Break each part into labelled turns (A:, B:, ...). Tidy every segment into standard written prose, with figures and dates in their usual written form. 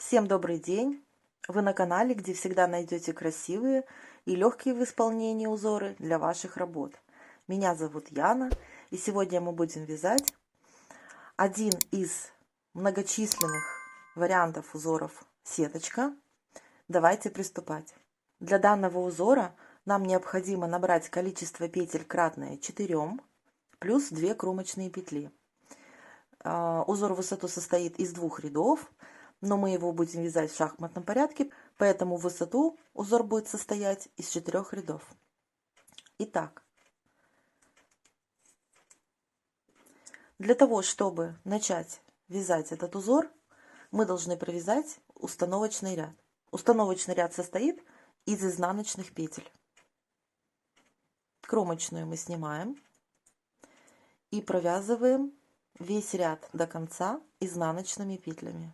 A: Всем добрый день! Вы на канале, где всегда найдете красивые и легкие в исполнении узоры для ваших работ. Меня зовут Яна, и сегодня мы будем вязать один из многочисленных вариантов узоров сеточка. Давайте приступать. Для данного узора нам необходимо набрать количество петель кратное 4 плюс 2 кромочные петли. Узор в высоту состоит из 2 рядов, но мы его будем вязать в шахматном порядке, поэтому в высоту узор будет состоять из 4 рядов. Итак, для того, чтобы начать вязать этот узор, мы должны провязать установочный ряд. Установочный ряд состоит из изнаночных петель. Кромочную мы снимаем и провязываем весь ряд до конца изнаночными петлями.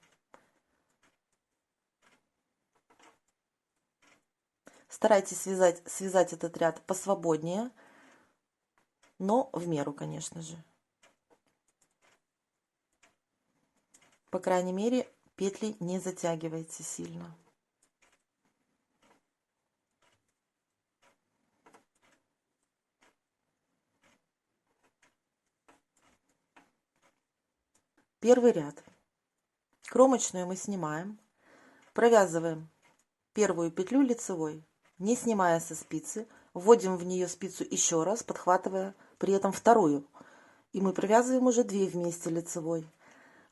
A: Старайтесь связать этот ряд посвободнее, но в меру, конечно же. По крайней мере, петли не затягивайте сильно. Первый ряд. Кромочную мы снимаем, провязываем первую петлю лицевой, не снимая со спицы, вводим в нее спицу еще раз, подхватывая при этом вторую. И мы провязываем уже 2 вместе лицевой.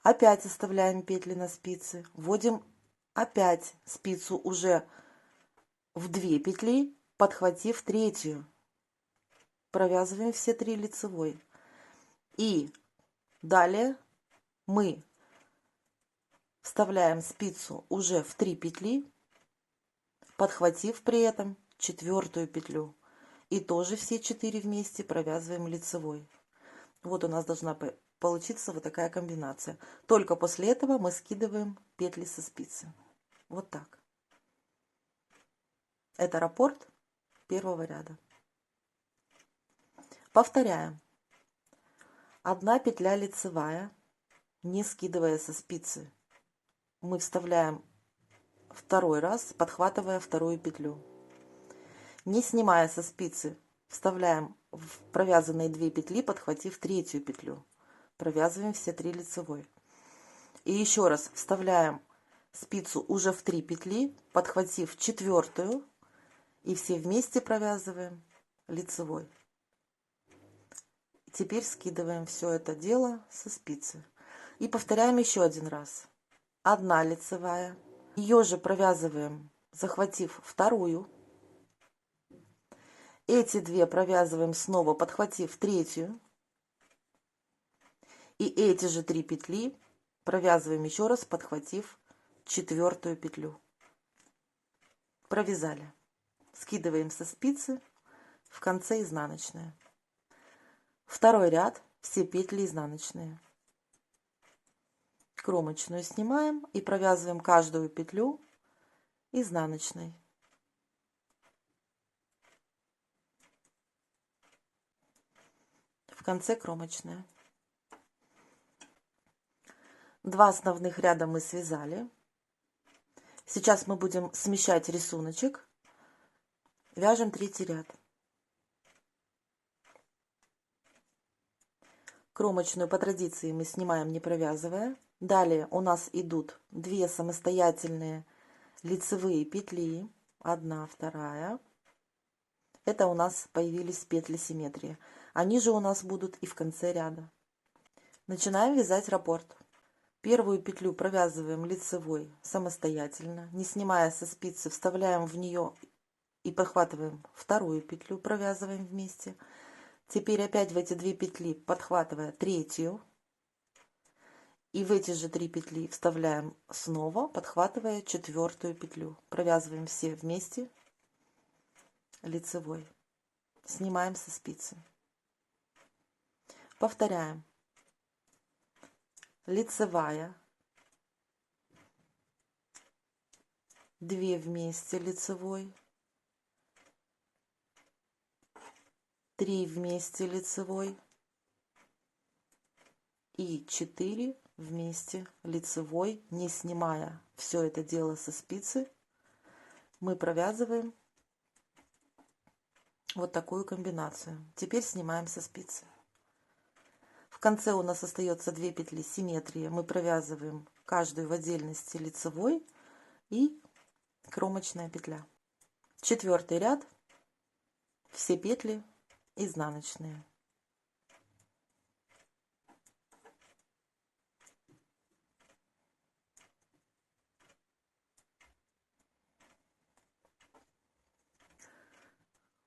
A: Опять оставляем петли на спице, вводим опять спицу уже в 2 петли, подхватив третью. Провязываем все 3 лицевой. И далее мы вставляем спицу уже в 3 петли, подхватив при этом 4-ю петлю. И тоже все 4 вместе провязываем лицевой. Вот у нас должна получиться вот такая комбинация. Только после этого мы скидываем петли со спицы. Вот так. Это раппорт первого ряда. Повторяем. 1 петля лицевая, не скидывая со спицы, мы вставляем второй раз, подхватывая 2-ю петлю. Не снимая со спицы, вставляем в провязанные 2 петли, подхватив 3-ю петлю. Провязываем все 3 лицевой. И еще раз вставляем спицу уже в 3 петли, подхватив 4-ю, и все вместе провязываем лицевой. Теперь скидываем все это дело со спицы. И повторяем еще один раз. 1 лицевая. Ее же провязываем, захватив 2-ю. Эти 2 провязываем снова, подхватив 3-ю. И эти же 3 петли провязываем еще раз, подхватив 4-ю петлю. Провязали. Скидываем со спицы, в конце изнаночная. Второй ряд, все петли изнаночные. Кромочную снимаем и провязываем каждую петлю изнаночной. В конце кромочная. 2 основных ряда мы связали. Сейчас мы будем смещать рисуночек. Вяжем 3-й ряд. Кромочную по традиции мы снимаем, не провязывая. Далее у нас идут 2 самостоятельные лицевые петли. 1, 2. Это у нас появились петли симметрии. Они же у нас будут и в конце ряда. Начинаем вязать раппорт. Первую петлю провязываем лицевой самостоятельно, не снимая со спицы, вставляем в нее и подхватываем 2-ю петлю, провязываем вместе. Теперь опять в эти 2 петли, подхватывая 3-ю, и в эти же 3 петли вставляем снова, подхватывая 4-ю петлю. Провязываем все вместе лицевой. Снимаем со спицы. Повторяем. Лицевая, 2 вместе лицевой, 3 вместе лицевой и 4 вместе лицевой, не снимая все это дело со спицы, мы провязываем вот такую комбинацию. Теперь снимаем со спицы. В конце у нас остается 2 петли симметрии. Мы провязываем каждую в отдельности лицевой и кромочная петля. 4-й ряд, все петли изнаночные.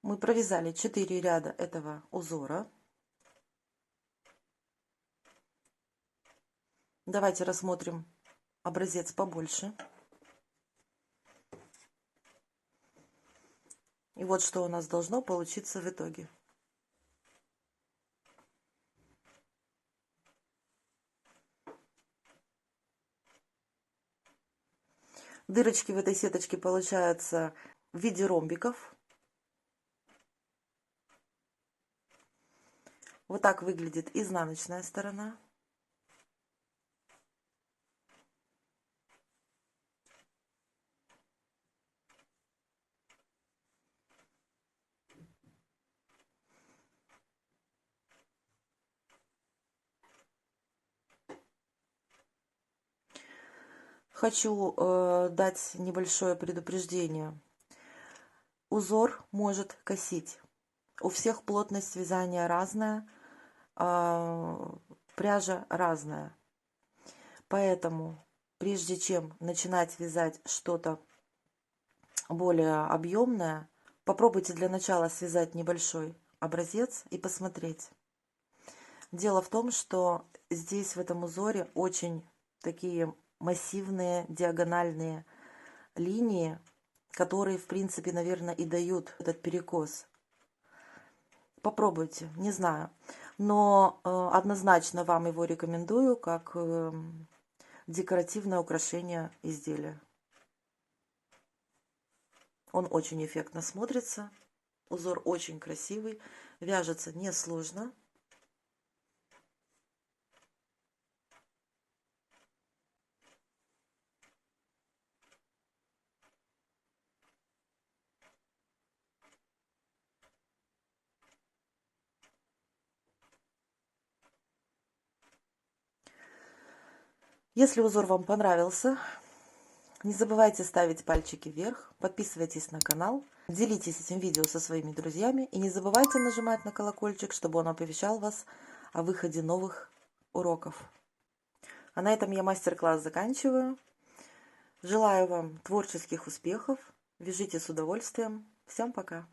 A: Мы провязали 4 ряда этого узора. Давайте рассмотрим образец побольше. И вот что у нас должно получиться в итоге. Дырочки в этой сеточке получаются в виде ромбиков. Вот так выглядит изнаночная сторона. Хочу дать небольшое предупреждение. Узор может косить. У всех плотность вязания разная, пряжа разная. Поэтому, прежде чем начинать вязать что-то более объемное, попробуйте для начала связать небольшой образец и посмотреть. Дело в том, что здесь в этом узоре очень такие массивные диагональные линии, которые, в принципе, наверное, и дают этот перекос. Попробуйте, не знаю. Но однозначно вам его рекомендую как декоративное украшение изделия. Он очень эффектно смотрится. Узор очень красивый. Вяжется несложно. Если узор вам понравился, не забывайте ставить пальчики вверх, подписывайтесь на канал, делитесь этим видео со своими друзьями и не забывайте нажимать на колокольчик, чтобы он оповещал вас о выходе новых уроков. А на этом я мастер-класс заканчиваю. Желаю вам творческих успехов, вяжите с удовольствием. Всем пока!